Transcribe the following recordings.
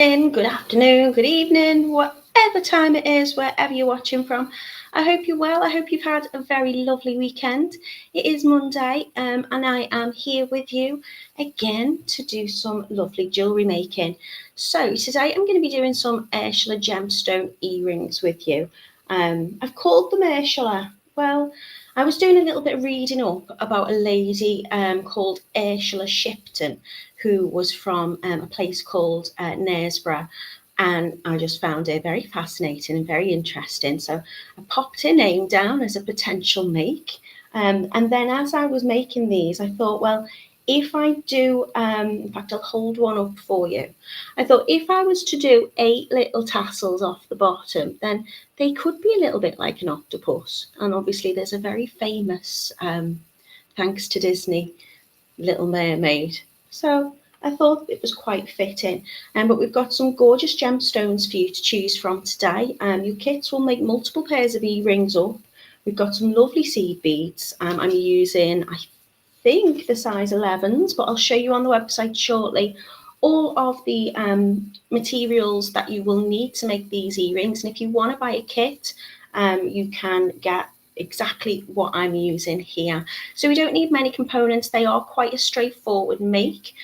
Good afternoon, good evening, whatever time it is, wherever you're watching from. I hope you're well. I hope you've had a very lovely weekend. It is Monday, and I am here with you again to do some lovely jewellery making. So today I'm going to be doing some Ursula gemstone earrings with you. I've called them Ursula. Well, I was doing a little bit of reading up about a lady called Ursula Shipton, who was from a place called Knaresborough, and I just found her very fascinating and very interesting. So I popped her name down as a potential make, and then as I was making these, I thought, well, if I do, in fact, I'll hold one up for you. I thought if I was to do 8 little tassels off the bottom, then they could be a little bit like an octopus. And obviously, there's a very famous, thanks to Disney, Little Mermaid. So I thought it was quite fitting. But we've got some gorgeous gemstones for you to choose from today. Your kits will make multiple pairs of earrings up. We've got some lovely seed beads. I'm using, I think, the size 11s, but I'll show you on the website shortly all of the materials that you will need to make these earrings. And if you want to buy a kit, you can get exactly what I'm using here. So we don't need many components. They are quite a straightforward make.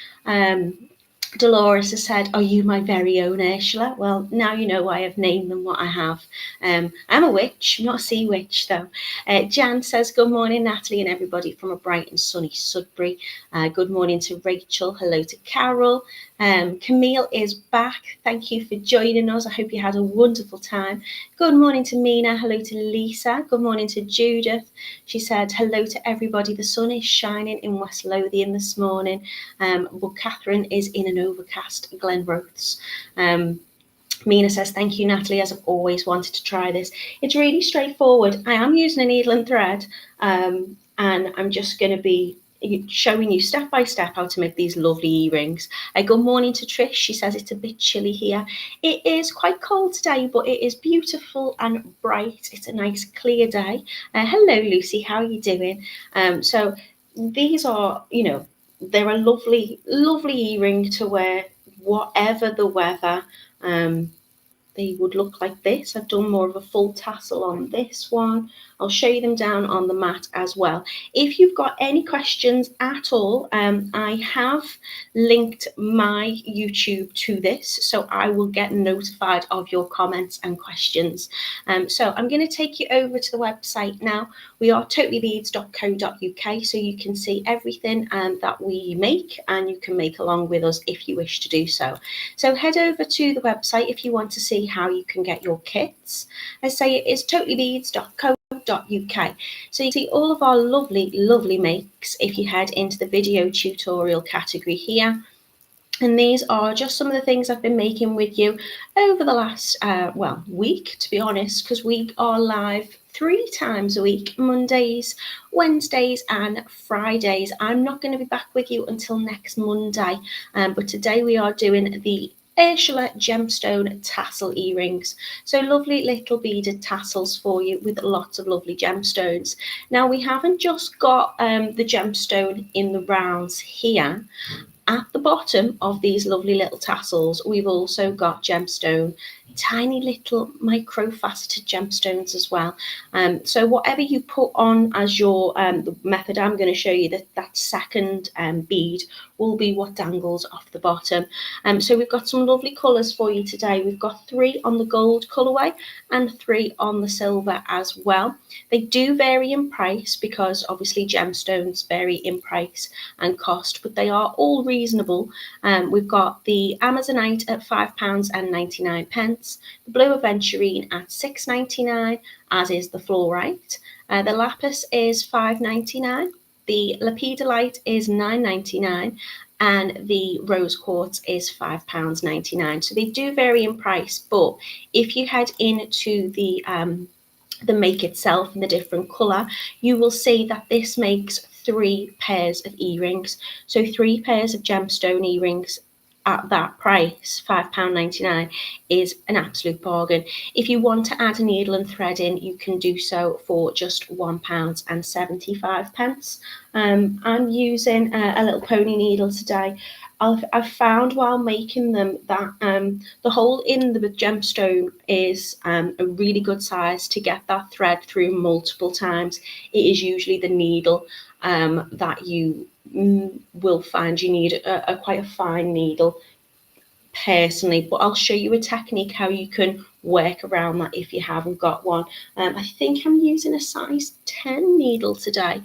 Dolores has said, "Are you my very own Ursula?" Well, now you know why I've named them what I have. I'm a witch, not a sea witch though. Jan says, "Good morning, Natalie and everybody from a bright and sunny Sudbury." Good morning to Rachel. Hello to Carol. Camille is back. Thank you for joining us. I hope you had a wonderful time. Good morning to Mina. Hello to Lisa. Good morning to Judith. She said, "Hello to everybody. The sun is shining in West Lothian this morning, but Catherine is in an overcast Glenrothes." Mina says, "Thank you, Natalie, as I've always wanted to try this." It's really straightforward. I am using a needle and thread, and I'm just going to be showing you step by step how to make these lovely earrings. Good morning to Trish. She says it's a bit chilly here. It is quite cold today, but it is beautiful and bright. It's a nice clear day. Hello, Lucy. How are you doing? So these are, they're a lovely, lovely earring to wear whatever the weather. They would look like this. I've done more of a full tassel on this one. I'll show you them down on the mat as well. If you've got any questions at all, I have linked my YouTube to this, so I will get notified of your comments and questions. So I'm going to take you over to the website now. We are totallybeads.co.uk, so you can see everything that we make, and you can make along with us if you wish to do so. So head over to the website if you want to see how you can get your kits. I say it is totallybeads.co.uk. So you see all of our lovely, lovely makes if you head into the video tutorial category here. And these are just some of the things I've been making with you over the last, week, to be honest, because we are live 3 times a week, Mondays, Wednesdays and Fridays. I'm not going to be back with you until next Monday, but today we are doing the Ursula gemstone tassel earrings. So lovely little beaded tassels for you with lots of lovely gemstones. Now we haven't just got the gemstone in the rounds here. At the bottom of these lovely little tassels, we've also got gemstone, tiny little micro-faceted gemstones as well. So whatever you put on as your the method I'm going to show you, that second bead will be what dangles off the bottom. So we've got some lovely colours for you today. We've got 3 on the gold colourway and 3 on the silver as well. They do vary in price because obviously gemstones vary in price and cost, but they are all reasonable. We've got the Amazonite at £5.99, the blue aventurine at £6.99, as is the fluorite. The lapis is £5.99, the lepidolite is £9.99, and the rose quartz is £5.99. So they do vary in price, but if you head into the make itself in the different colour, you will see that this makes 3 pairs of earrings. So 3 pairs of gemstone earrings at that price, £5.99, is an absolute bargain. If you want to add a needle and thread in, you can do so for just £1.75. I'm using a little pony needle today. I've found while making them that the hole in the gemstone is a really good size to get that thread through multiple times. It is usually the needle that you will find you need a quite a fine needle personally, but I'll show you a technique how you can work around that if you haven't got one. I think I'm using a size 10 needle today.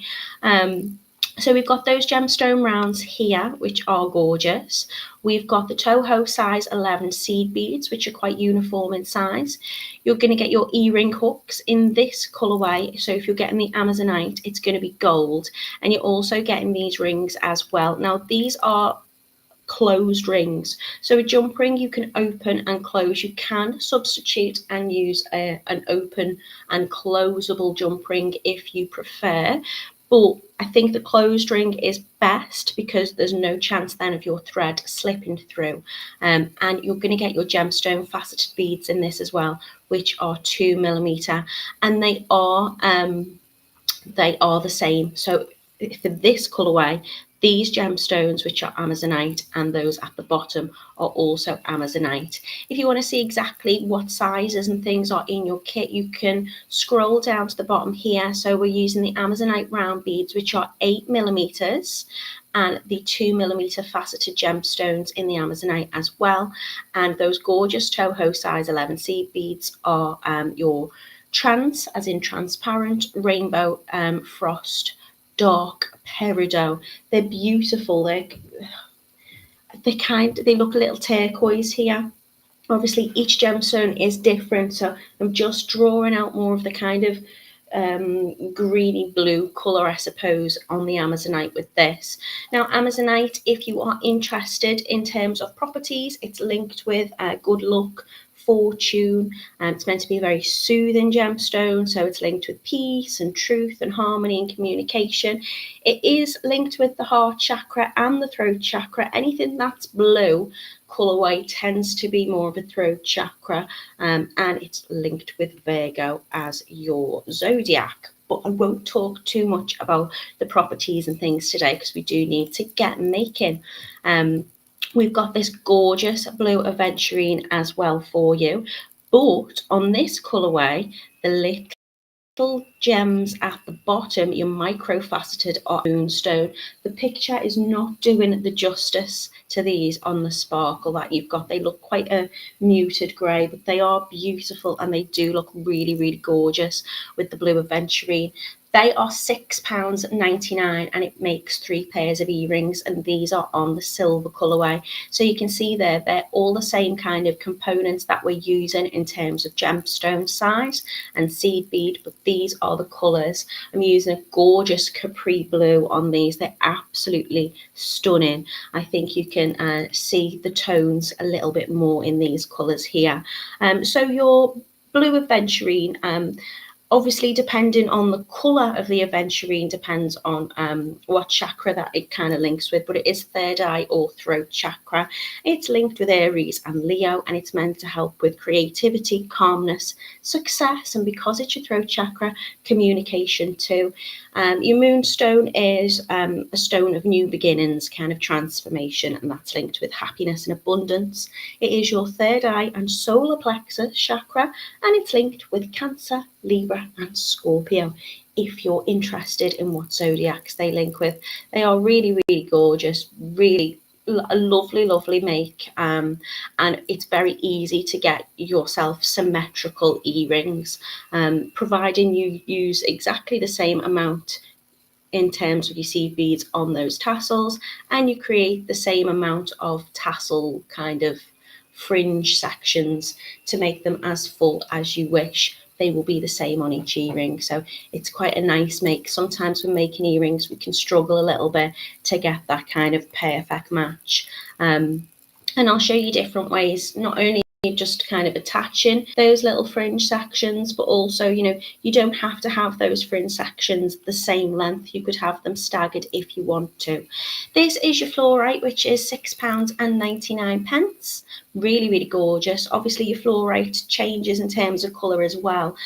So we've got those gemstone rounds here, which are gorgeous. We've got the Toho size 11 seed beads, which are quite uniform in size. You're going to get your earring hooks in this colourway. So if you're getting the Amazonite, it's going to be gold. And you're also getting these rings as well. Now, these are closed rings. So a jump ring you can open and close. You can substitute and use an open and closable jump ring if you prefer. But I think the closed ring is best because there's no chance then of your thread slipping through. And you're going to get your gemstone faceted beads in this as well, which are 2mm, and they are the same. So for this colourway, these gemstones, which are Amazonite, and those at the bottom are also Amazonite. If you want to see exactly what sizes and things are in your kit, you can scroll down to the bottom here. So we're using the Amazonite round beads, which are 8mm, and the 2mm faceted gemstones in the Amazonite as well. And those gorgeous Toho size 11 seed beads are your trans, as in transparent, rainbow, frost, dark peridot. They're beautiful. They look a little turquoise here. Obviously, each gemstone is different, so I'm just drawing out more of the kind of greeny blue colour, I suppose, on the Amazonite with this. Now, Amazonite, if you are interested in terms of properties, it's linked with good luck, fortune, and it's meant to be a very soothing gemstone, so it's linked with peace and truth and harmony and communication. It is linked with the heart chakra and the throat chakra. Anything that's blue colourway tends to be more of a throat chakra, and it's linked with Virgo as your zodiac. But I won't talk too much about the properties and things today because we do need to get making. We've got this gorgeous blue aventurine as well for you, but on this colourway, the little gems at the bottom, your micro-faceted are moonstone. The picture is not doing the justice to these on the sparkle that you've got. They look quite a muted grey, but they are beautiful and they do look really, really gorgeous with the blue aventurine. They are £6.99 and it makes 3 pairs of earrings, and these are on the silver colourway. So you can see there, they're all the same kind of components that we're using in terms of gemstone size and seed bead, but these are the colours. I'm using a gorgeous capri blue on these. They're absolutely stunning. I think you can see the tones a little bit more in these colours here. So your blue aventurine, obviously, depending on the colour of the aventurine, depends on what chakra that it kind of links with, but it is third eye or throat chakra. It's linked with Aries and Leo, and it's meant to help with creativity, calmness, success, and because it's your throat chakra, communication too. Your moonstone is a stone of new beginnings, kind of transformation, and that's linked with happiness and abundance. It is your third eye and solar plexus chakra, and it's linked with Cancer, Libra, and Scorpio. If you're interested in what zodiacs they link with, they are really, really gorgeous, really a lovely make, and it's very easy to get yourself symmetrical earrings, providing you use exactly the same amount in terms of your seed beads on those tassels, and you create the same amount of tassel kind of fringe sections to make them as full as you wish. They will be the same on each earring, so it's quite a nice make. Sometimes when making earrings we can struggle a little bit to get that kind of perfect match, and I'll show you different ways, not only You're just kind of attaching those little fringe sections, but also, you don't have to have those fringe sections the same length. You could have them staggered if you want to. This is your fluorite, which is £6.99. Really, really gorgeous. Obviously, your fluorite changes in terms of colour as well.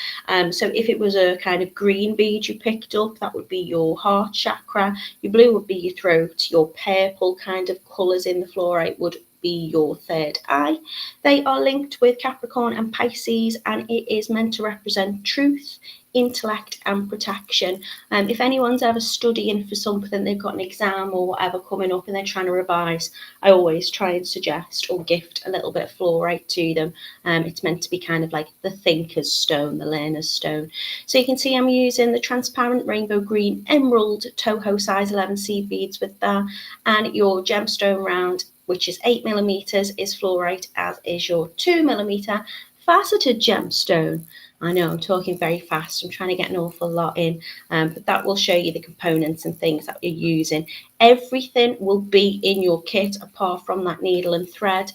So if it was a kind of green bead you picked up, that would be your heart chakra. Your blue would be your throat. Your purple kind of colours in the fluorite would be your third eye. They are linked with Capricorn and Pisces, and it is meant to represent truth, intellect and protection. If anyone's ever studying for something, they've got an exam or whatever coming up and they're trying to revise, I always try and suggest or gift a little bit of fluorite to them. It's meant to be kind of like the thinker's stone, the learner's stone. So you can see I'm using the transparent rainbow green emerald Toho size 11 seed beads with that, and your gemstone round, which is 8mm, is fluorite, as is your 2mm faceted gemstone. I know I'm talking very fast. I'm trying to get an awful lot in, but that will show you the components and things that you're using. Everything will be in your kit apart from that needle and thread.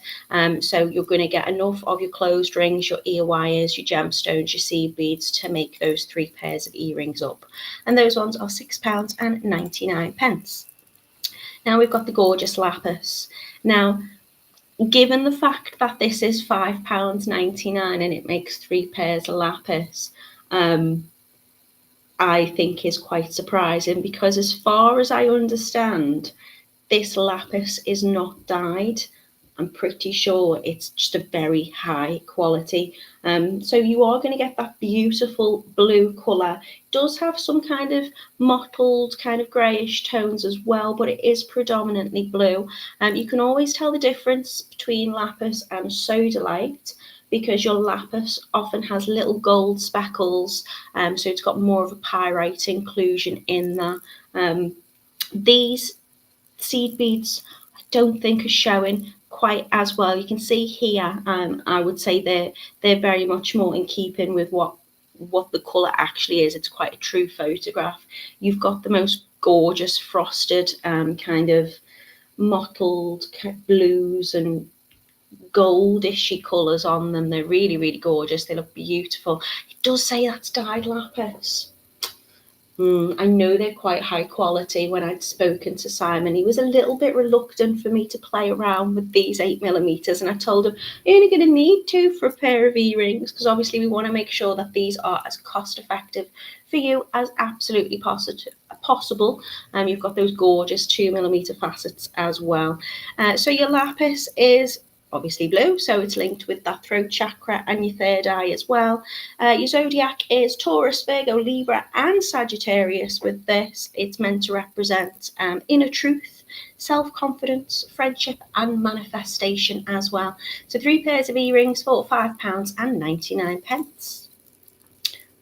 So you're going to get enough of your closed rings, your ear wires, your gemstones, your seed beads to make those 3 pairs of earrings up. And those ones are £6.99. Now we've got the gorgeous lapis. Now, given the fact that this is £5.99 and it makes 3 pairs of lapis, I think is quite surprising, because as far as I understand, this lapis is not dyed. I'm pretty sure it's just a very high quality. So you are going to get that beautiful blue colour. It does have some kind of mottled, kind of greyish tones as well, but it is predominantly blue. You can always tell the difference between lapis and sodalite, because your lapis often has little gold speckles, so it's got more of a pyrite inclusion in there. These seed beads I don't think are showing quite as well. You can see here, I would say they're very much more in keeping with what the colour actually is. It's quite a true photograph. You've got the most gorgeous frosted kind of mottled blues and goldishy colours on them. They're really, really gorgeous. They look beautiful. It does say that's dyed lapis. I know they're quite high quality. When I'd spoken to Simon, he was a little bit reluctant for me to play around with these 8mm, and I told him, you're only going to need 2 for a pair of earrings, because obviously we want to make sure that these are as cost effective for you as absolutely possible. You've got those gorgeous 2mm facets as well. So your lapis is obviously blue, so it's linked with that throat chakra and your third eye as well. Your zodiac is Taurus, Virgo, Libra and Sagittarius. With this, it's meant to represent inner truth, self-confidence, friendship and manifestation as well. So 3 pairs of earrings for £5.99.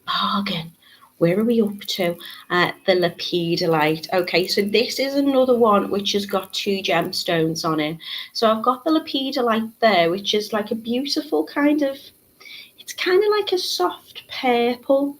Bargain. Where are we up to? The lepidolite. Okay, so this is another one which has got 2 gemstones on it. So I've got the lepidolite there, which is like a beautiful kind of, it's kind of like a soft purple.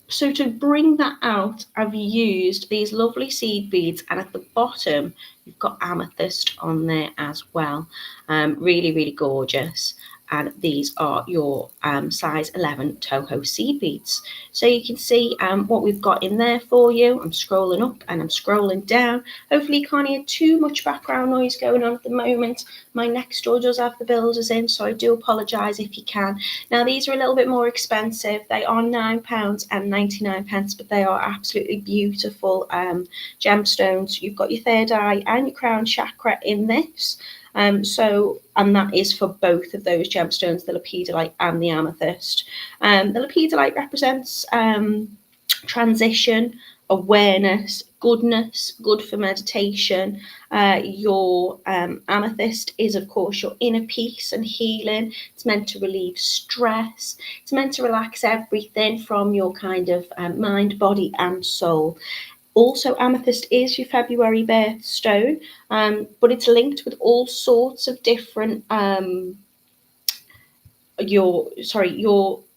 So to bring that out, I've used these lovely seed beads, and at the bottom, you've got amethyst on there as well. Really, really gorgeous. And these are your size 11 Toho seed beads. So you can see what we've got in there for you. I'm scrolling up and I'm scrolling down. Hopefully you can't hear too much background noise going on at the moment. My next door does have the builders in, so I do apologise if you can. Now these are a little bit more expensive. They are £9.99, but they are absolutely beautiful gemstones. You've got your third eye and your crown chakra in this. And that is for both of those gemstones, the lepidolite and the amethyst. The lepidolite represents transition, awareness, goodness, good for meditation. Your amethyst is, of course, your inner peace and healing. It's meant to relieve stress. It's meant to relax everything from your kind of mind, body and soul. Also, amethyst is your February birthstone, but it's linked with all sorts of different. Your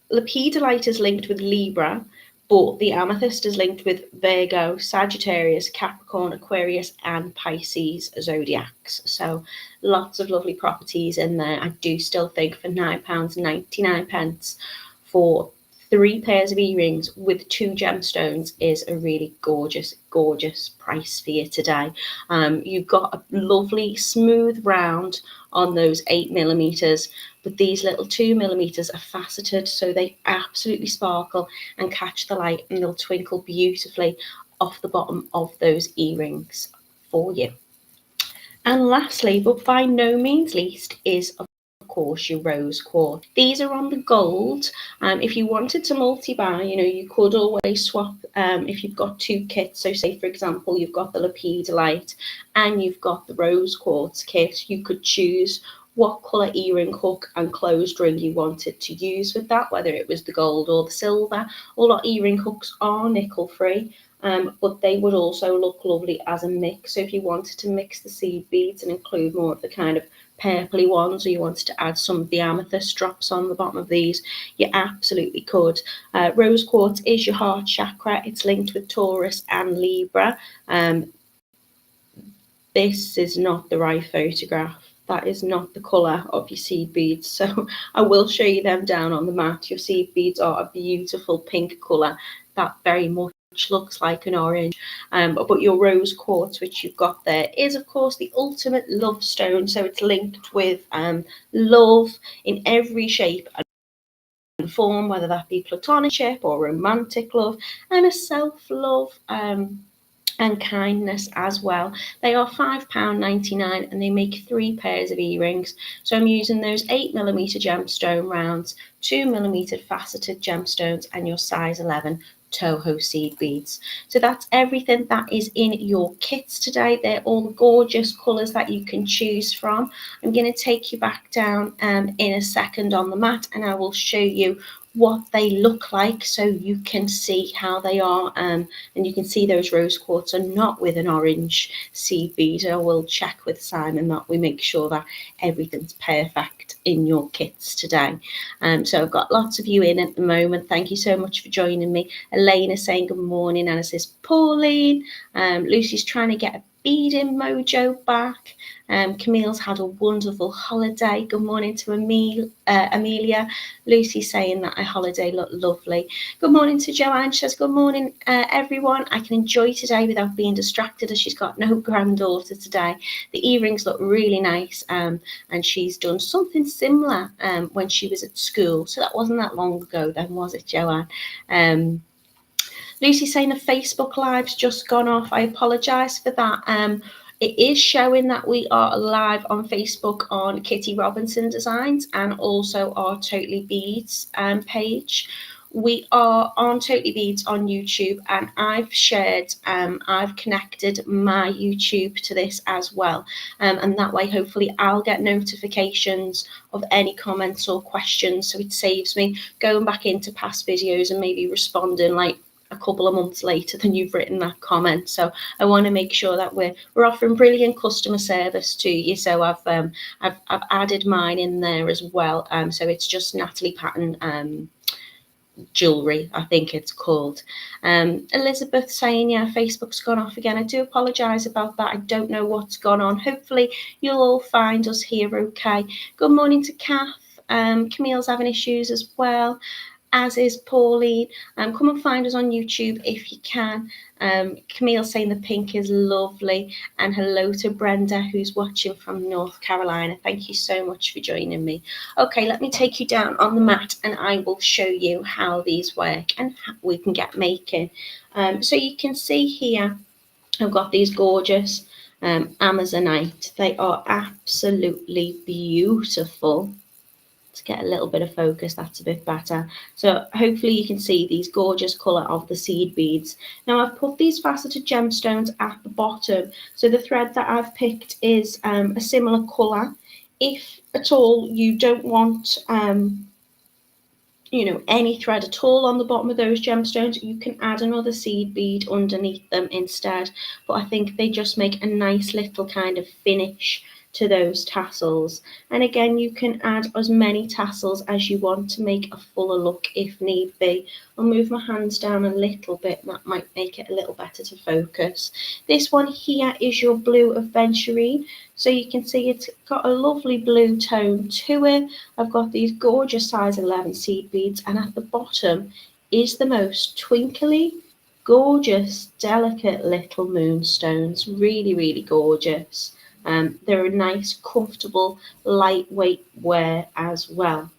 lepidolite is linked with Libra, But the amethyst is linked with Virgo, Sagittarius, Capricorn, Aquarius, and Pisces zodiacs. So lots of lovely properties in there. I do still think for £9.99 for 3 pairs of earrings with 2 gemstones is a really gorgeous, gorgeous price for you today. You've got a lovely smooth round on those 8mm, but these little 2mm are faceted, so they absolutely sparkle and catch the light, and they'll twinkle beautifully off the bottom of those earrings for you. And lastly, but by no means least, is of course your rose quartz. These are on the gold. If you wanted to multi-buy, you could always swap if you've got 2 kits. So say for example you've got the lepidolite and you've got the rose quartz kit, you could choose what colour earring hook and closed ring you wanted to use with that, whether it was the gold or the silver. All our earring hooks are nickel free. But they would also look lovely as a mix. So if you wanted to mix the seed beads and include more of the kind of purpley ones, or you wanted to add some of the amethyst drops on the bottom of these, you absolutely could. Rose quartz is your heart chakra. It's linked with Taurus and Libra. This is not the right photograph. That is not the colour of your seed beads. So I will show you them down on the mat. Your seed beads are a beautiful pink colour that very much looks like an orange. But your rose quartz, which you've got there, is of course the ultimate love stone. So it's linked with love in every shape and form, whether that be platonic or romantic love, and a self-love and kindness as well. They are £5.99 and they make 3 pairs of earrings. So I'm using those 8mm gemstone rounds, 2mm faceted gemstones, and your size 11 Toho seed beads. So that's everything that is in your kits today. They're all gorgeous colours that you can choose from. I'm going to take you back down in a second on the mat, and I will show you what they look like so you can see how they are, and you can see those rose quartz are not with an orange seed bead. I will check with Simon that we make sure that everything's perfect in your kits today. So I've got lots of you in at the moment. Thank you so much for joining me. Elena saying good morning, Anna says Pauline. Lucy's trying to get a beading mojo back. Camille's had a wonderful holiday. Good morning to Amelia. Lucy saying that her holiday looked lovely. Good morning to Joanne. She says, good morning, everyone. I can enjoy today without being distracted as she's got no granddaughter today. The earrings look really nice, and she's done something similar when she was at school. So that wasn't that long ago then, was it, Joanne? Lucy saying the Facebook Live's just gone off. I apologise for that. It is showing that we are live on Facebook on Kitty Robinson Designs and also our Totally Beads page. We are on Totally Beads on YouTube, and I've connected my YouTube to this as well. And that way, hopefully, I'll get notifications of any comments or questions. So it saves me going back into past videos and maybe responding like a couple of months later than you've written that comment. So I want to make sure that we're offering brilliant customer service to you. So I've added mine in there as well. So it's just Natalie Patton jewelry, I think it's called. Elizabeth saying, yeah, Facebook's gone off again. I do apologize about that. I don't know what's gone on. Hopefully you'll all find us here okay. Good morning to Kath. Camille's having issues as well, as is Pauline. Come and find us on YouTube if you can. Camille saying the pink is lovely, and hello to Brenda who's watching from North Carolina. Thank you so much for joining me. Okay, let me take you down on the mat and I will show you how these work and how we can get making. So you can see here I've got these gorgeous Amazonite. They are absolutely beautiful. To get a little bit of focus, that's a bit better. So hopefully you can see these gorgeous colour of the seed beads. Now I've put these faceted gemstones at the bottom, so the thread that I've picked is a similar colour. If at all you don't want any thread at all on the bottom of those gemstones, you can add another seed bead underneath them instead. But I think they just make a nice little kind of finish to those tassels. And again, you can add as many tassels as you want to make a fuller look if need be. I'll move my hands down a little bit, that might make it a little better to focus. This one here is your blue aventurine. So you can see it's got a lovely blue tone to it. I've got these gorgeous size 11 seed beads, and at the bottom is the most twinkly, gorgeous, delicate little moonstones. Really, really gorgeous. They're a nice, comfortable, lightweight wear as well.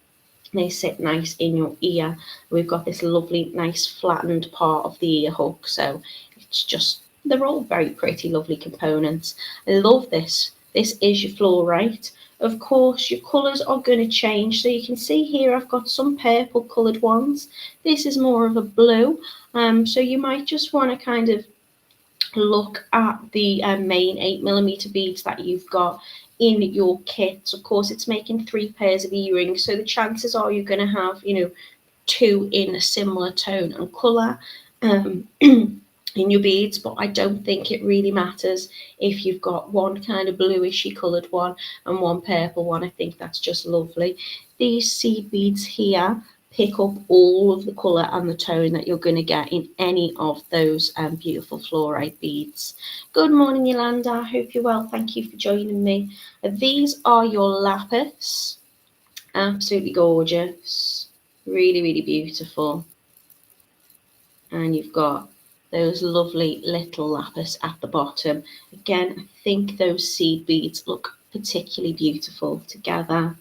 They sit nice in your ear. We've got this lovely, nice flattened part of the ear hook. So it's just, they're all very pretty, lovely components. I love this. This is your fluorite. Of course, your colours are going to change. So you can see here I've got some purple coloured ones. This is more of a blue. So you might just want to kind of look at the main 8mm beads that you've got in your kit. Of course, it's making 3 pairs of earrings, so the chances are you're going to have, 2 in a similar tone and colour in your beads, but I don't think it really matters if you've got one kind of bluishy coloured one and one purple one. I think that's just lovely. These seed beads here pick up all of the colour and the tone that you're going to get in any of those beautiful fluorite beads. Good morning, Yolanda. I hope you're well. Thank you for joining me. These are your lapis. Absolutely gorgeous. Really, really beautiful. And you've got those lovely little lapis at the bottom. Again, I think those seed beads look particularly beautiful together.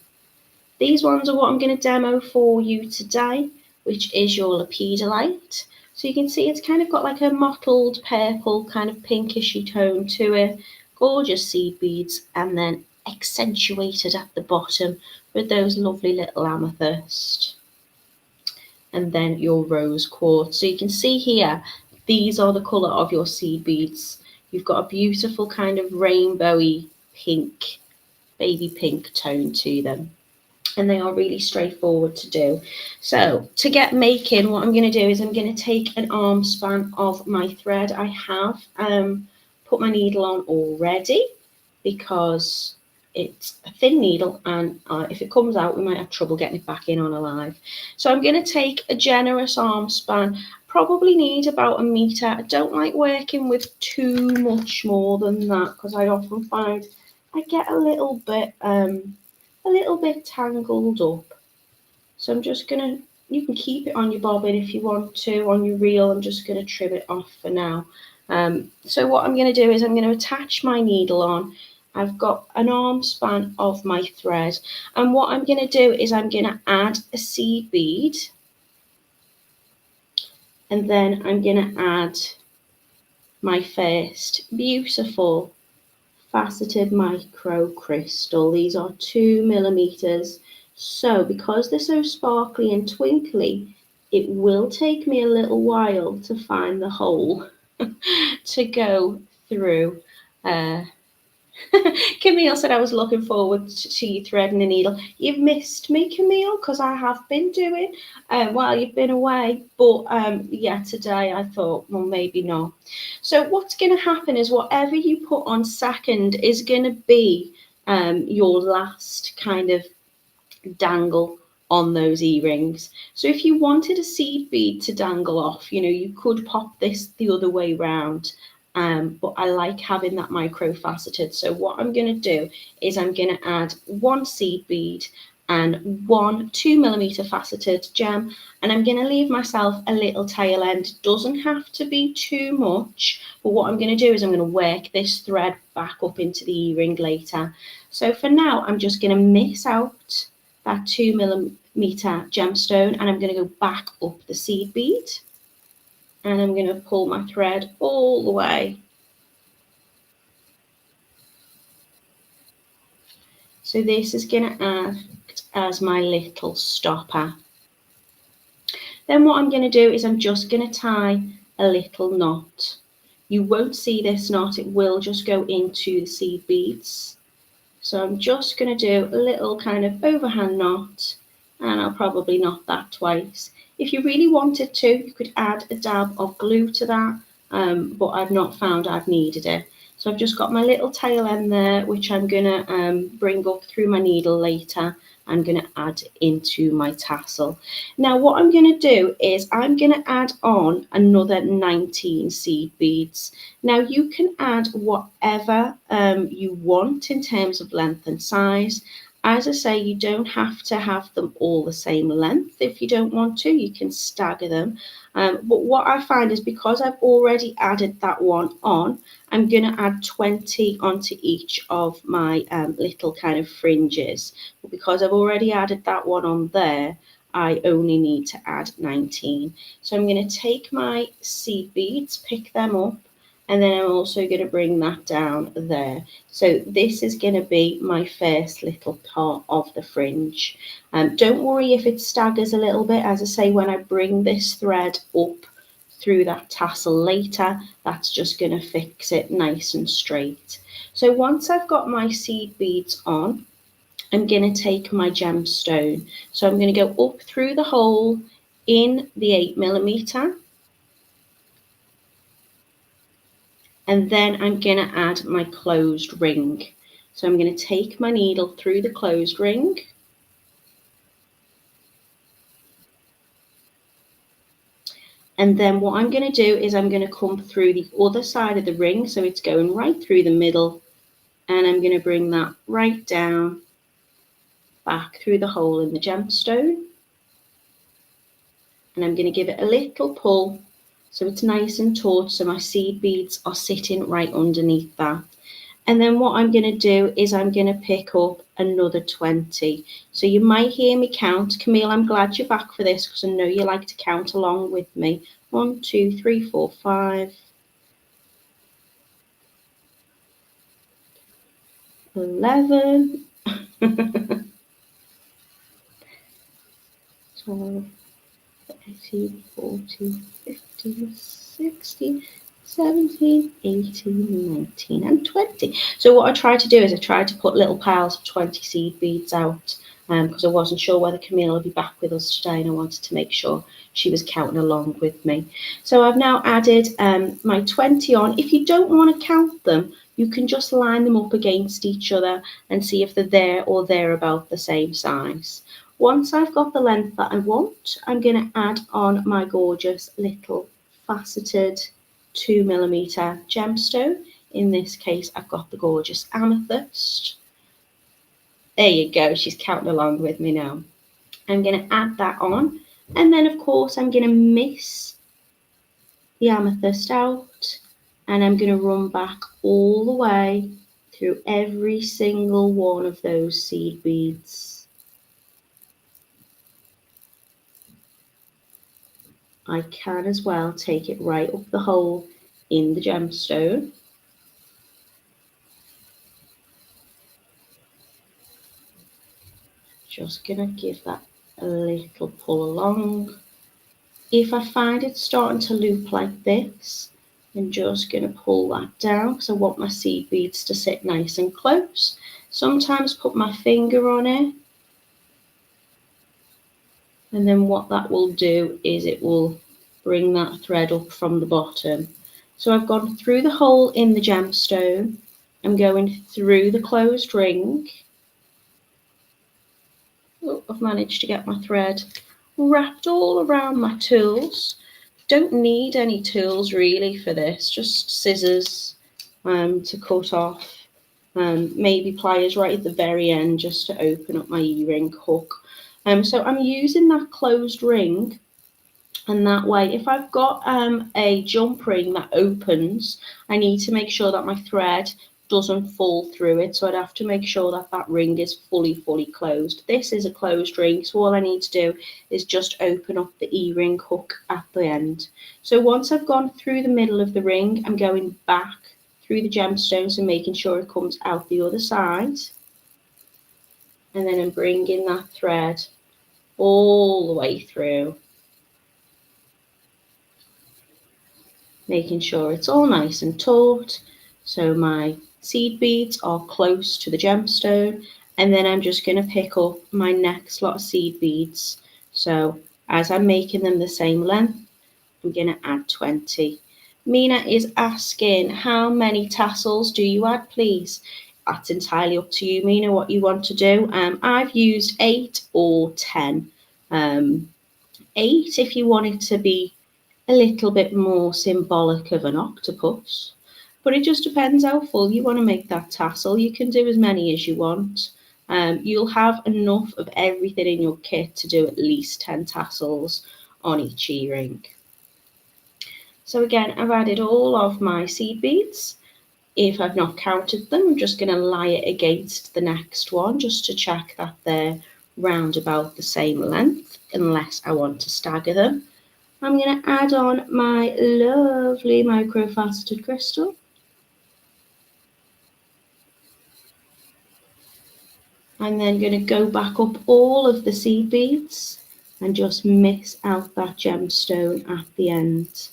These ones are what I'm going to demo for you today, which is your lepidolite. So you can see it's kind of got like a mottled purple kind of pinkishy tone to it. Gorgeous seed beads, and then accentuated at the bottom with those lovely little amethyst. And then your rose quartz. So you can see here, these are the colour of your seed beads. You've got a beautiful kind of rainbowy pink, baby pink tone to them. And they are really straightforward to do. So to get making, what I'm going to do is I'm going to take an arm span of my thread. I have put my needle on already because it's a thin needle, and if it comes out we might have trouble getting it back in on alive. So I'm going to take a generous arm span. Probably need about 1 metre. I don't like working with too much more than that because I often find I get a little bit tangled up. So I'm just going to, you can keep it on your bobbin if you want to, on your reel. I'm just going to trim it off for now. So what I'm going to do is I'm going to attach my needle on. I've got an arm span of my thread, and what I'm going to do is I'm going to add a seed bead, and then I'm going to add my first beautiful faceted micro crystal. These are 2mm. So because they're so sparkly and twinkly, it will take me a little while to find the hole to go through. Camille said I was looking forward to you threading the needle. You've missed me, Camille, because I have been doing while you've been away. But yeah, today I thought, well, maybe not. So what's going to happen is whatever you put on second is going to be your last kind of dangle on those earrings. So if you wanted a seed bead to dangle off, you could pop this the other way round. But I like having that micro-faceted. So what I'm going to do is I'm going to add 1 seed bead and 1 2mm faceted gem, and I'm going to leave myself a little tail end. Doesn't have to be too much, but what I'm going to do is I'm going to work this thread back up into the earring later. So for now, I'm just going to miss out that 2mm gemstone, and I'm going to go back up the seed bead. And I'm going to pull my thread all the way. So this is going to act as my little stopper. Then what I'm going to do is I'm just going to tie a little knot. You won't see this knot, it will just go into the seed beads. So I'm just going to do a little kind of overhand knot, and I'll probably knot that twice. If you really wanted to, you could add a dab of glue to that, but I've not found I've needed it. So I've just got my little tail end there, which I'm going to bring up through my needle later. I'm going to add into my tassel. Now what I'm going to do is I'm going to add on another 19 seed beads. Now you can add whatever you want in terms of length and size. As I say, you don't have to have them all the same length. If you don't want to, you can stagger them. But what I find is because I've already added that one on, I'm going to add 20 onto each of my little kind of fringes. But because I've already added that one on there, I only need to add 19. So I'm going to take my seed beads, pick them up, and then I'm also going to bring that down there. So this is going to be my first little part of the fringe. Don't worry if it staggers a little bit. As I say, when I bring this thread up through that tassel later, that's just going to fix it nice and straight. So once I've got my seed beads on, I'm going to take my gemstone. So I'm going to go up through the hole in the 8mm. And then I'm going to add my closed ring. So I'm going to take my needle through the closed ring. And then what I'm going to do is I'm going to come through the other side of the ring. So it's going right through the middle. And I'm going to bring that right down, back through the hole in the gemstone. And I'm going to give it a little pull so it's nice and taut, so my seed beads are sitting right underneath that. And then what I'm going to do is I'm going to pick up another 20. So you might hear me count. Camille, I'm glad you're back for this because I know you like to count along with me. 1, 2, 3, 4, 5, 11, 12, 13, 14, 15, 16, 17, 18, 19 and 20. So what I tried to do is I tried to put little piles of 20 seed beads out because I wasn't sure whether Camille would be back with us today and I wanted to make sure she was counting along with me. So I've now added my 20 on. If you don't want to count them, you can just line them up against each other and see if they're there or they're about the same size. Once I've got the length that I want, I'm going to add on my gorgeous little faceted 2mm gemstone. In this case, I've got the gorgeous amethyst. There you go, she's counting along with me now. I'm going to add that on, and then of course I'm going to miss the amethyst out, and I'm going to run back all the way through every single one of those seed beads. I can as well take it right up the hole in the gemstone. Just gonna give that a little pull along. If I find it starting to loop like this, I'm just gonna pull that down because I want my seed beads to sit nice and close. Sometimes put my finger on it, and then what that will do is it will bring that thread up from the bottom. So I've gone through the hole in the gemstone, I'm going through the closed ring. Oh, I've managed to get my thread wrapped all around my tools. Don't need any tools really for this, just scissors to cut off, maybe pliers right at the very end just to open up my e-ring hook. So I'm using that closed ring, and that way if I've got a jump ring that opens, I need to make sure that my thread doesn't fall through it, so I'd have to make sure that that ring is fully closed. This is a closed ring, so all I need to do is just open up the e-ring hook at the end. So once I've gone through the middle of the ring, I'm going back through the gemstones and making sure it comes out the other side, and then I'm bringing that thread all the way through, making sure it's all nice and taut. So my seed beads are close to the gemstone, and then I'm just going to pick up my next lot of seed beads. So as I'm making them the same length, I'm going to add 20. Mina is asking, how many tassels do you add, please? That's entirely up to you, Mina, what you want to do. I've used 8 or 10. 8 if you want it to be a little bit more symbolic of an octopus. But it just depends how full you want to make that tassel. You can do as many as you want. You'll have enough of everything in your kit to do at least 10 tassels on each earring. So again, I've added all of my seed beads. If I've not counted them, I'm just going to lie it against the next one just to check that they're round about the same length, unless I want to stagger them. I'm going to add on my lovely microfaceted crystal. I'm then going to go back up all of the seed beads and just miss out that gemstone at the end,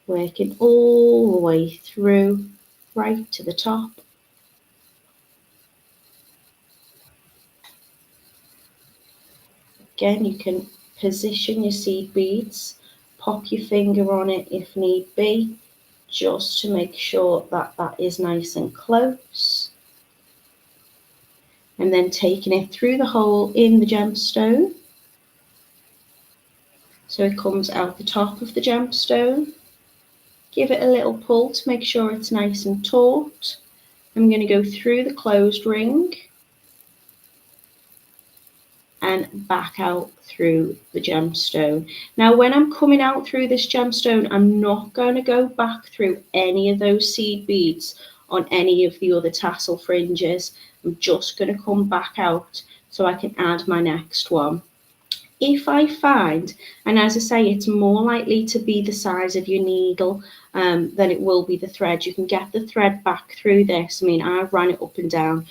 working all the way through right to the top. Again, you can position your seed beads, pop your finger on it if need be, just to make sure that that is nice and close. And then taking it through the hole in the gemstone. So it comes out the top of the gemstone. Give it a little pull to make sure it's nice and taut. I'm going to go through the closed ring and back out through the gemstone. Now when I'm coming out through this gemstone, I'm not going to go back through any of those seed beads on any of the other tassel fringes. I'm just going to come back out so I can add my next one. If I find, and as I say, it's more likely to be the size of your needle than it will be the thread. You can get the thread back through this. I mean, I've run it up and down,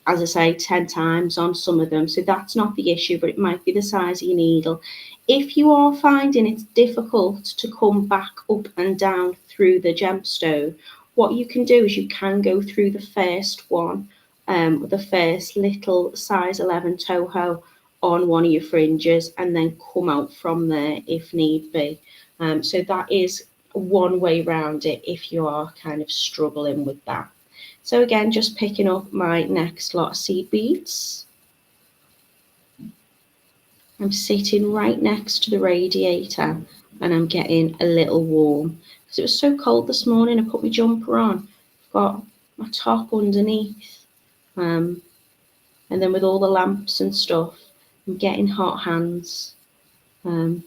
as I say, 10 times on some of them. So that's not the issue, but it might be the size of your needle. If you are finding it's difficult to come back up and down through the gemstone, what you can do is you can go through the first one, the first little size 11 Toho on one of your fringes and then come out from there if need be. So that is one way around it if you are kind of struggling with that. So again, just picking up my next lot of seed beads. I'm sitting right next to the radiator and I'm getting a little warm because it was so cold this morning. I put my jumper on, got my top underneath, and then with all the lamps and stuff, I'm getting hot hands. But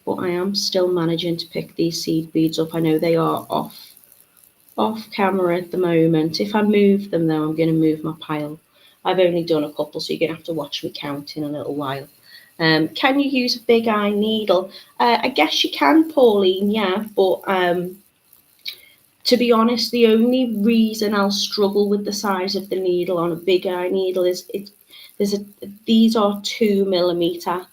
I am still managing to pick these seed beads up. I know they are off camera at the moment. If I move them though, I'm going to move my pile. I've only done a couple, so you're going to have to watch me count in a little while. Can you use a big eye needle? I guess you can, Pauline, yeah, but to be honest, the only reason I'll struggle with the size of the needle on a big eye needle is these are 2mm,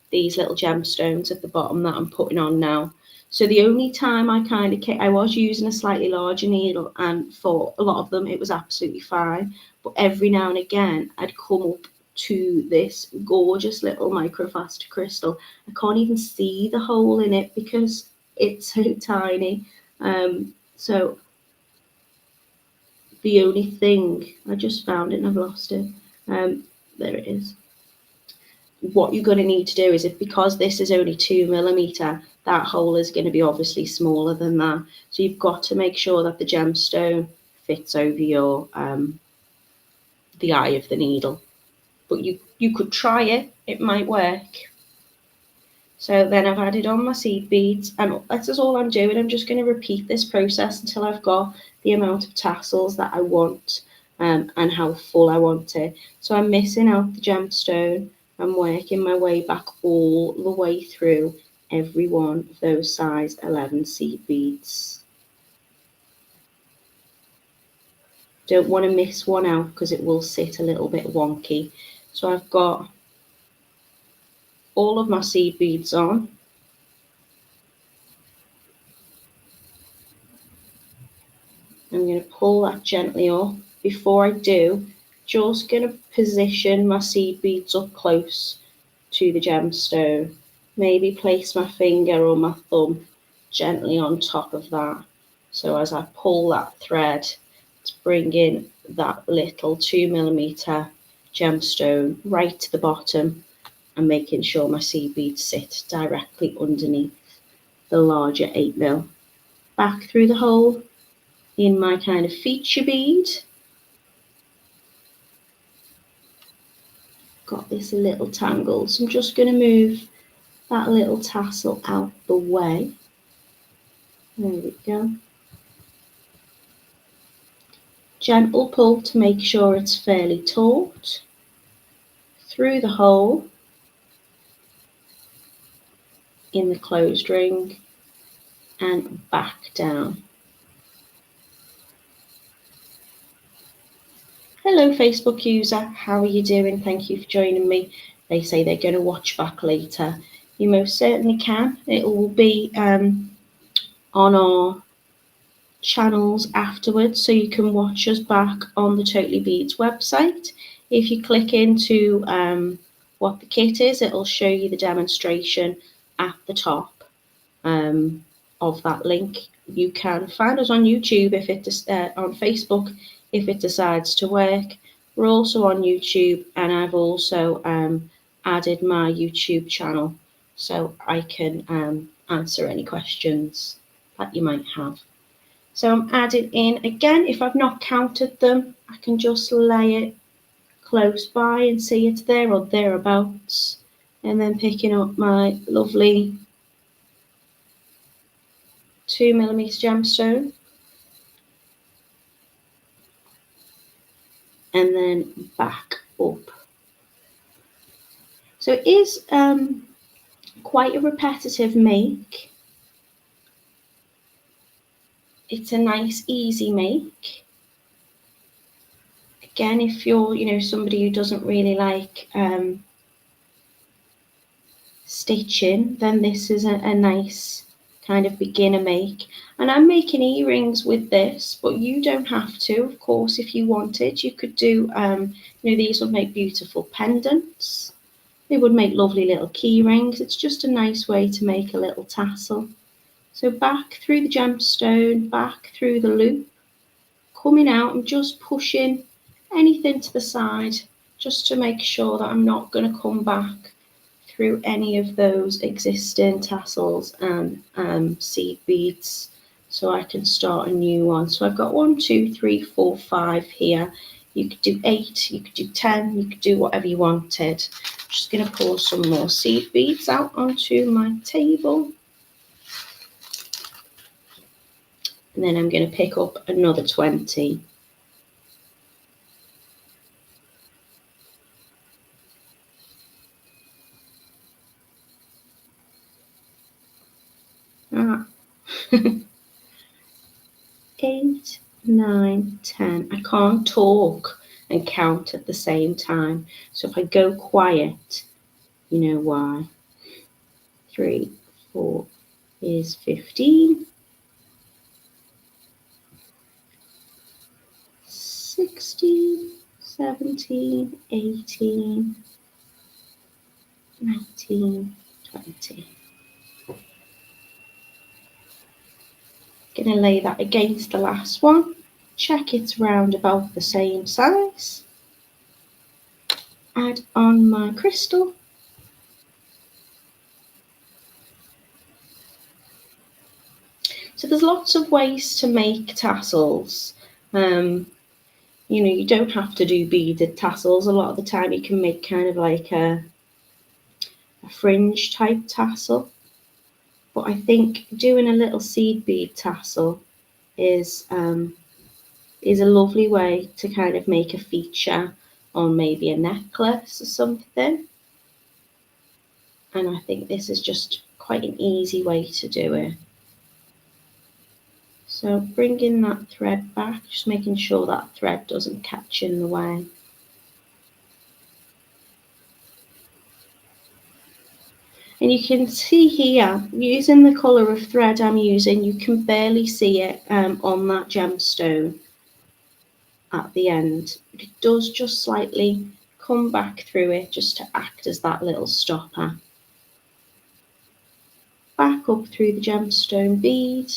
these little gemstones at the bottom that I'm putting on now. So the only time I was using a slightly larger needle, and for a lot of them it was absolutely fine. But every now and again I'd come up to this gorgeous little microfaceted crystal. I can't even see the hole in it because it's so tiny. So the only thing, I just found it and I've lost it. There it is. What you're going to need to do is, because this is only 2mm, that hole is going to be obviously smaller than that. So you've got to make sure that the gemstone fits over your the eye of the needle. But you could try it, it might work. So then I've added on my seed beads, and that is all I'm doing. I'm just going to repeat this process until I've got the amount of tassels that I want and how full I want it. So I'm missing out the gemstone. I'm working my way back all the way through every one of those size 11 seed beads. Don't want to miss one out because it will sit a little bit wonky. So I've got all of my seed beads on. I'm going to pull that gently up. Before I do, just going to position my seed beads up close to the gemstone. Maybe place my finger or my thumb gently on top of that. So as I pull that thread, it's bringing that little 2mm gemstone right to the bottom and making sure my seed beads sit directly underneath the larger 8mm. Back through the hole in my kind of feature bead. Got this a little tangle, so I'm just going to move that little tassel out the way. There we go. Gentle pull to make sure it's fairly taut. Through the hole in the closed ring and back down. Hello Facebook user, how are you doing? Thank you for joining me. They say they're going to watch back later. You most certainly can. It will be on our channels afterwards, so you can watch us back on the Totally Beads website. If you click into what the kit is, it'll show you the demonstration at the top of that link. You can find us on YouTube if it on Facebook if it decides to work. We're also on YouTube, and I've also added my YouTube channel so I can answer any questions that you might have. So I'm adding in again. If I've not counted them, I can just lay it close by and see it's there or thereabouts, and then picking up my lovely 2mm gemstone, and then back up. So it is quite a repetitive make. It's a nice easy make. Again, if you're somebody who doesn't really like stitching, then this is a nice kind of beginner make. And I'm making earrings with this, but you don't have to. Of course, if you wanted, you could do these would make beautiful pendants. They would make lovely little key rings. It's just a nice way to make a little tassel. So back through the gemstone, back through the loop, coming out, I'm just pushing anything to the side just to make sure that I'm not going to come back through any of those existing tassels and seed beads, so I can start a new one. So I've got 1, 2, 3, 4, 5 here. You could do 8, you could do 10, you could do whatever you wanted. I'm just going to pour some more seed beads out onto my table. And then I'm going to pick up another 20. Ah. 8, 9, 10. I can't talk and count at the same time. So if I go quiet, you know why. 3, 4 is 15. 16, 17, 18, 19, 20. Going to lay that against the last one. Check it's round about the same size. Add on my crystal. So there's lots of ways to make tassels. You don't have to do beaded tassels. A lot of the time you can make kind of like a fringe type tassel. But I think doing a little seed bead tassel is a lovely way to kind of make a feature on maybe a necklace or something. And I think this is just quite an easy way to do it. So bringing that thread back, just making sure that thread doesn't catch in the way. And you can see here, using the colour of thread I'm using, you can barely see it on that gemstone at the end. But it does just slightly come back through it just to act as that little stopper. back up through the gemstone bead.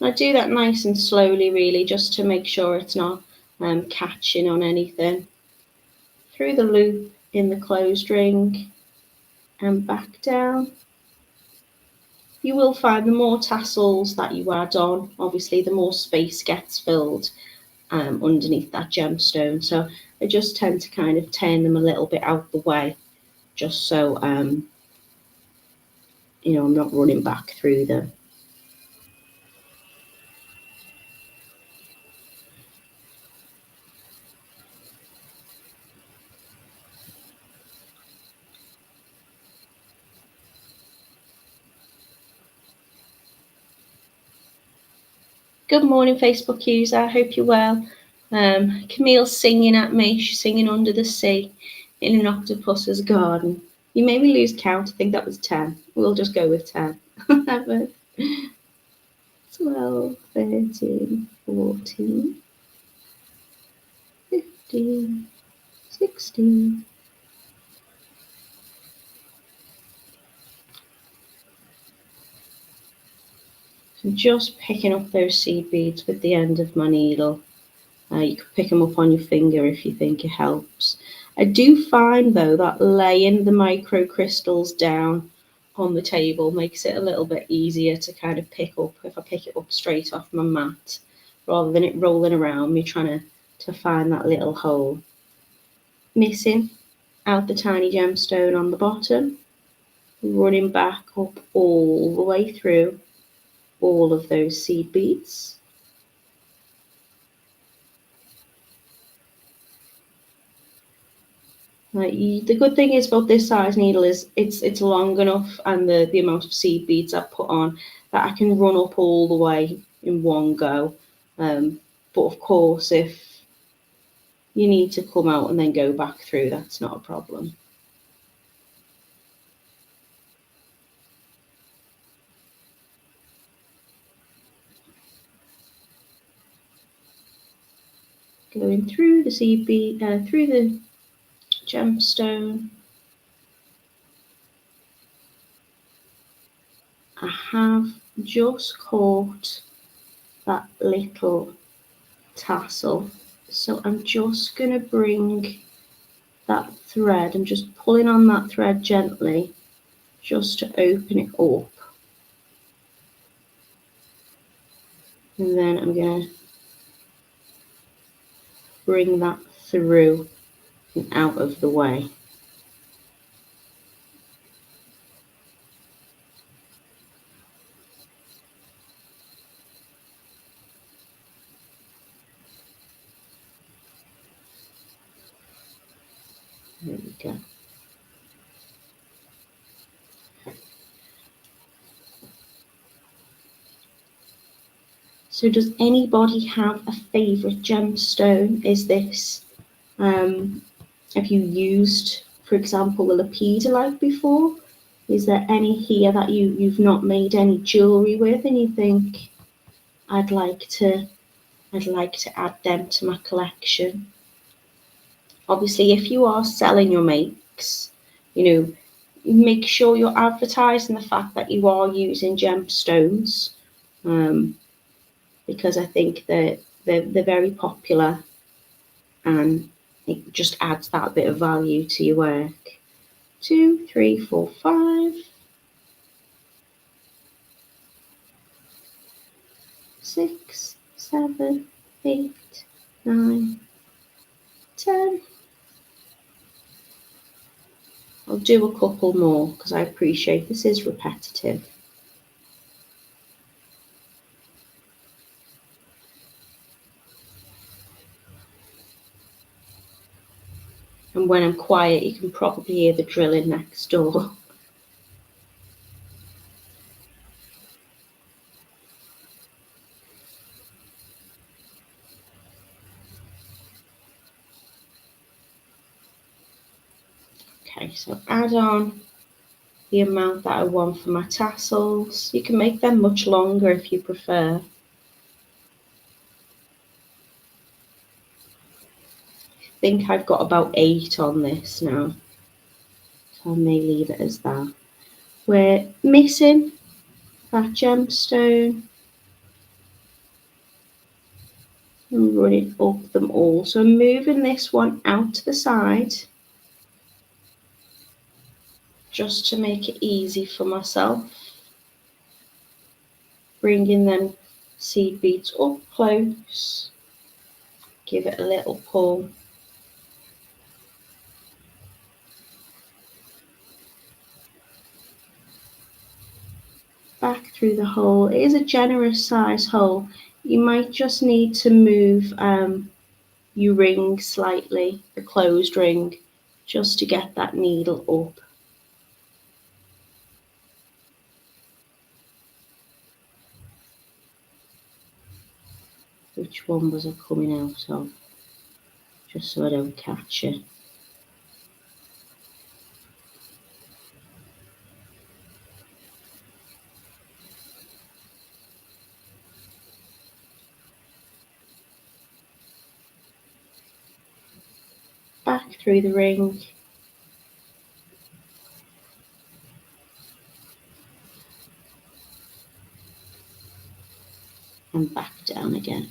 I do that nice and slowly, really, just to make sure it's not catching on anything. Through the loop in the closed ring and back down. You will find the more tassels that you add on, obviously the more space gets filled underneath that gemstone. So I just tend to kind of turn them a little bit out the way, just so you know, I'm not running back through them. Good morning, Facebook user. I hope you're well. Camille's singing at me. She's singing Under the Sea in an octopus's garden. You made me lose count. I think that was 10. We'll just go with 10. 11, 12, 13, 14, 15, 16. I'm just picking up those seed beads with the end of my needle. You can pick them up on your finger if you think it helps. I do find, though, that laying the microcrystals down on the table makes it a little bit easier to kind of pick up if I pick it up straight off my mat, rather than it rolling around me trying to find that little hole. Missing out the tiny gemstone on the bottom, running back up all the way through all of those seed beads. The good thing is about this size needle is it's long enough, and the amount of seed beads I've put on, that I can run up all the way in one go. But of course, if you need to come out and then go back through, that's not a problem. Going through the seed bead, through the gemstone. I have just caught that little tassel, so I'm just going to bring that thread, I'm just pulling on that thread gently just to open it up, and then I'm going to bring that through and out of the way. There we go. So does anybody have a favourite gemstone? Is this, have you used, for example, the lepidolite before? Is there any here that you've not made any jewellery with and you think, I'd like to add them to my collection? Obviously, if you are selling your makes, you know, make sure you're advertising the fact that you are using gemstones, because I think that they're very popular, and it just adds that bit of value to your work. 2, 3, 4, 5, 6, 7, 8, 9, 10. I'll do a couple more because I appreciate this is repetitive. And when I'm quiet, you can probably hear the drilling next door. Okay, so add on the amount that I want for my tassels. You can make them much longer if you prefer. think I've got about 8 on this now, so I may leave it as that. We're missing that gemstone and running up them all. So I'm moving this one out to the side just to make it easy for myself. Bringing them seed beads up close, give it a little pull. Back through the hole. It is a generous size hole. You might just need to move your ring slightly, the closed ring, just to get that needle up. Which one was I coming out of? Just so I don't catch it. Back through the ring. And back down again.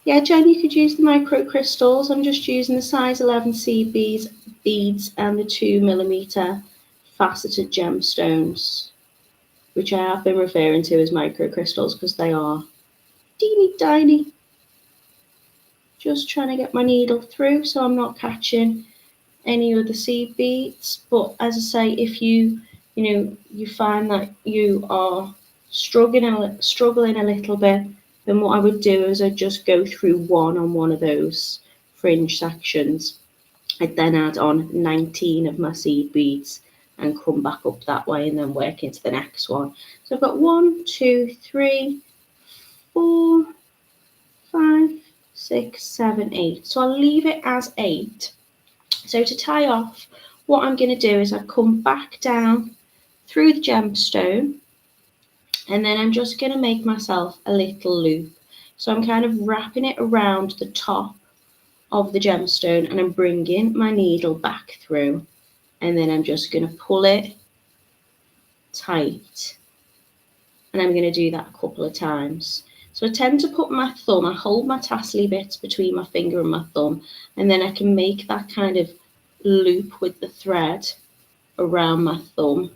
Yeah, Jen, you could use the micro crystals. I'm just using the size 11 seed beads and the 2mm faceted gemstones, which I have been referring to as micro crystals because they are teeny tiny. Just trying to get my needle through so I'm not catching any of the seed beads. But as I say, if you find that you are struggling a little bit, then what I would do is I'd just go through one on one of those fringe sections. I'd then add on 19 of my seed beads and come back up that way and then work into the next one. So I've got 1, 2, 3, 4, 5, 6, 7, 8. So I'll leave it as 8. So to tie off, what I'm going to do is I come back down through the gemstone, and then I'm just going to make myself a little loop. So I'm kind of wrapping it around the top of the gemstone and I'm bringing my needle back through, and then I'm just going to pull it tight, and I'm going to do that a couple of times. So I tend to put my thumb, I hold my tassely bits between my finger and my thumb, and then I can make that kind of loop with the thread around my thumb,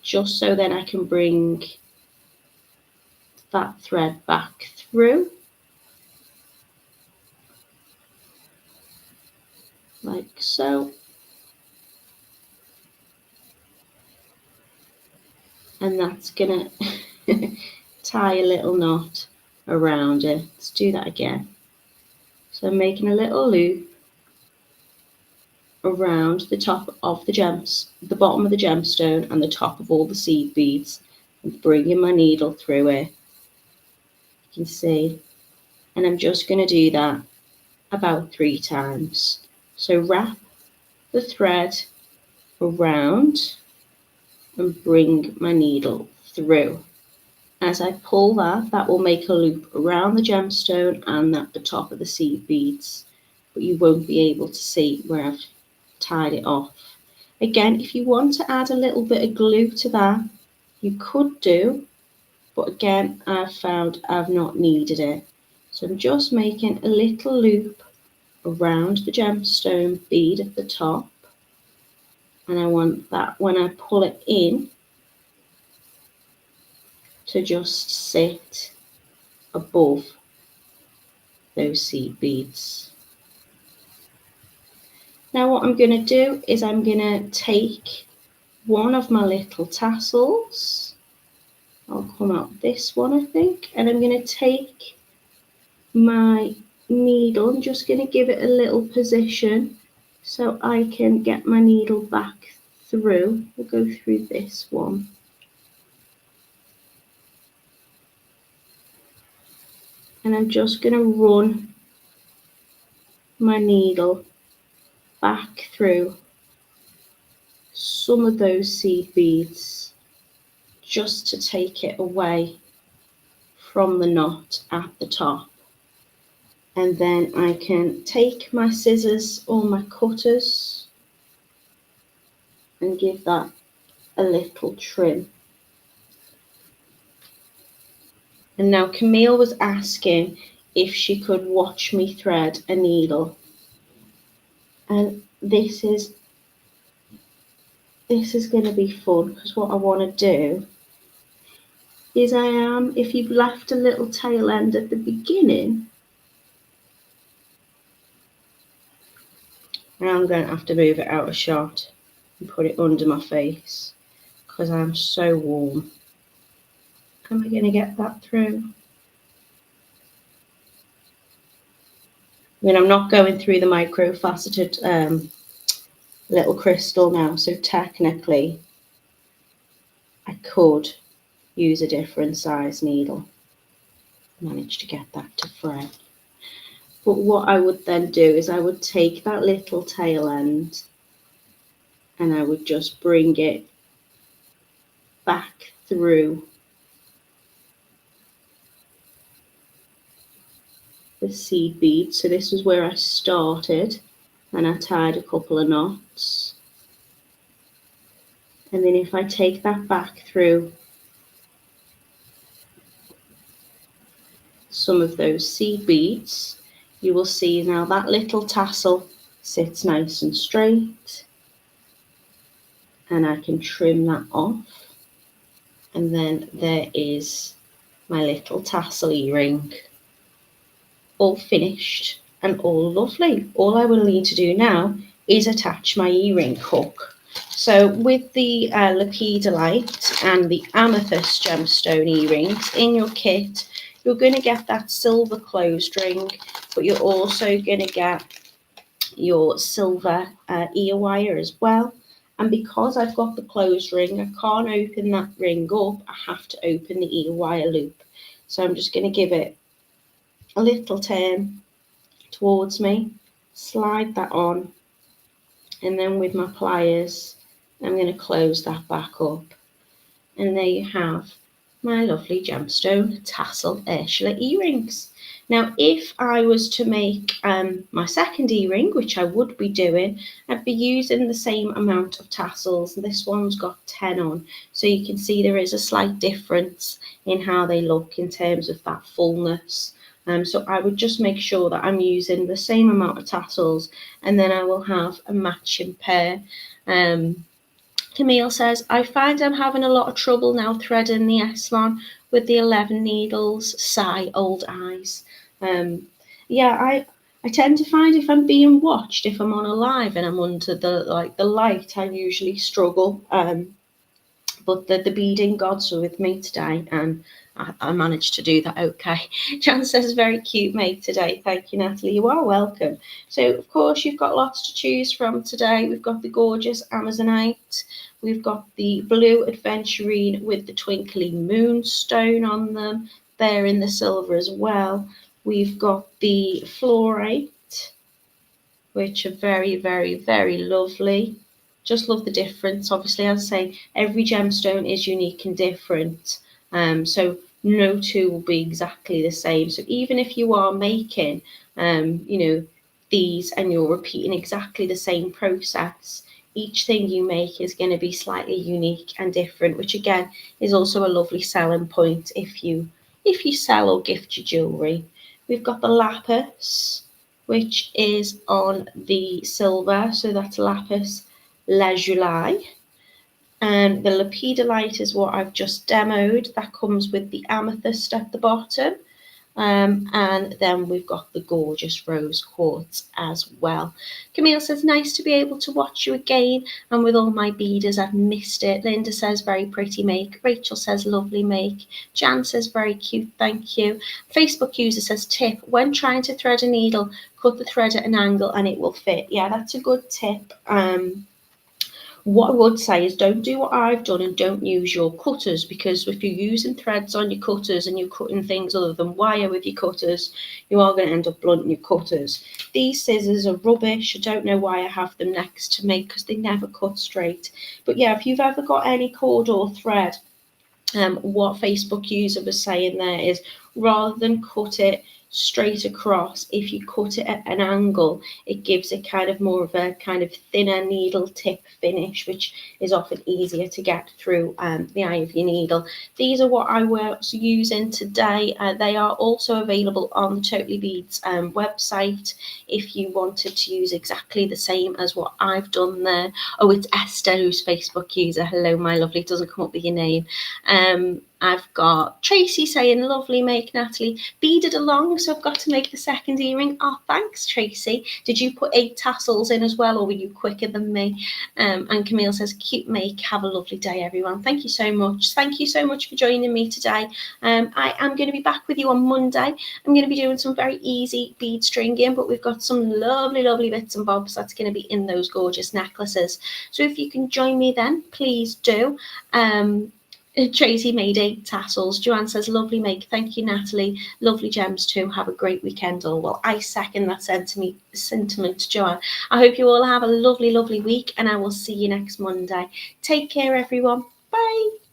just so then I can bring that thread back through, like so. And that's gonna tie a little knot around it. Let's do that again. So I'm making a little loop around the top of the bottom of the gemstone and the top of all the seed beads, and bringing my needle through it. You can see, and I'm just going to do that about 3 times. So wrap the thread around and bring my needle through. As I pull that will make a loop around the gemstone and at the top of the seed beads, but you won't be able to see where I've tied it off. Again, if you want to add a little bit of glue to that, you could do, but again, I've found I've not needed it. So I'm just making a little loop around the gemstone bead at the top, and I want that when I pull it in to just sit above those seed beads. Now what I'm going to do is I'm going to take one of my little tassels. I'll come out this one, I think, and I'm going to take my needle. I'm just going to give it a little position so I can get my needle back through. We'll go through this one. And I'm just going to run my needle back through some of those seed beads just to take it away from the knot at the top. And then I can take my scissors or my cutters and give that a little trim. And now Camille was asking if she could watch me thread a needle. And this is going to be fun, because what I want to do is if you've left a little tail end at the beginning, I'm going to have to move it out of shot and put it under my face because I'm so warm. Am I going to get that through? I mean, I'm not going through the microfaceted little crystal now, so technically I could use a different size needle. Manage to get that to thread. But what I would then do is I would take that little tail end and I would just bring it back through the seed bead. So this was where I started, and I tied a couple of knots. And then if I take that back through some of those seed beads, you will see now that little tassel sits nice and straight, and I can trim that off. And then there is my little tassel earring, all finished and all lovely. All I will need to do now is attach my earring hook. So with the lepidolite and the amethyst gemstone earrings in your kit, you're going to get that silver closed ring, but you're also going to get your silver ear wire as well. And because I've got the closed ring, I can't open that ring up. I have to open the ear wire loop. So I'm just going to give it a little turn towards me, slide that on, and then with my pliers, I'm going to close that back up. And there you have my lovely gemstone tassel Ursula earrings. Now, if I was to make my second earring, which I would be doing, I'd be using the same amount of tassels. This one's got 10 on, so you can see there is a slight difference in how they look in terms of that fullness. So I would just make sure that I'm using the same amount of tassels, and then I will have a matching pair. Camille says, I find I'm having a lot of trouble now threading the Eslon with the 11 needles. Sigh, old eyes. Yeah, I tend to find if I'm being watched, if I'm on a live and I'm under the light, I usually struggle. But the beading gods are with me today, and I managed to do that okay. Jan says, very cute mate today. Thank you, Natalie. You are welcome. So, of course, you've got lots to choose from today. We've got the gorgeous Amazonite. We've got the blue Adventurine with the twinkly moonstone on them. They're in the silver as well. We've got the fluorite, which are very, very, very lovely. Just love the difference. Obviously, as I say, every gemstone is unique and different. So no two will be exactly the same. So even if you are making, these and you're repeating exactly the same process, each thing you make is going to be slightly unique and different, which again is also a lovely selling point if you sell or gift your jewellery. We've got the lapis, which is on the silver, so that's lapis lazuli. And the lepidolite is what I've just demoed. That comes with the amethyst at the bottom. And then we've got the gorgeous rose quartz as well. Camille says, nice to be able to watch you again. And with all my beaders, I've missed it. Linda says, very pretty make. Rachel says, lovely make. Jan says, very cute, thank you. Facebook user says, tip, when trying to thread a needle, cut the thread at an angle and it will fit. Yeah, that's a good tip. What I would say is don't do what I've done and don't use your cutters, because if you're using threads on your cutters and you're cutting things other than wire with your cutters, you are going to end up blunting your cutters. These scissors are rubbish. I don't know why I have them next to me, because they never cut straight. But yeah, if you've ever got any cord or thread what Facebook user was saying there is, rather than cut it straight across, if you cut it at an angle, it gives it kind of more of a kind of thinner needle tip finish, which is often easier to get through the eye of your needle. These are what I was using today. They are also available on the Totally Beads website if you wanted to use exactly the same as what I've done there. Oh, it's Esther who's Facebook user. Hello, my lovely. It doesn't come up with your name. I've got Tracy saying, lovely make, Natalie. Beaded along, so I've got to make the second earring. Oh, thanks, Tracy. Did you put 8 tassels in as well, or were you quicker than me? And Camille says, cute make. Have a lovely day, everyone. Thank you so much. Thank you so much for joining me today. I am going to be back with you on Monday. I'm going to be doing some very easy bead stringing, but we've got some lovely, lovely bits and bobs that's going to be in those gorgeous necklaces. So if you can join me then, please do. Tracy made 8 tassels. Joanne says, lovely make. Thank you, Natalie. Lovely gems too. Have a great weekend all. Well, I second that sentiment, Joanne. I hope you all have a lovely, lovely week, and I will see you next Monday. Take care, everyone. Bye.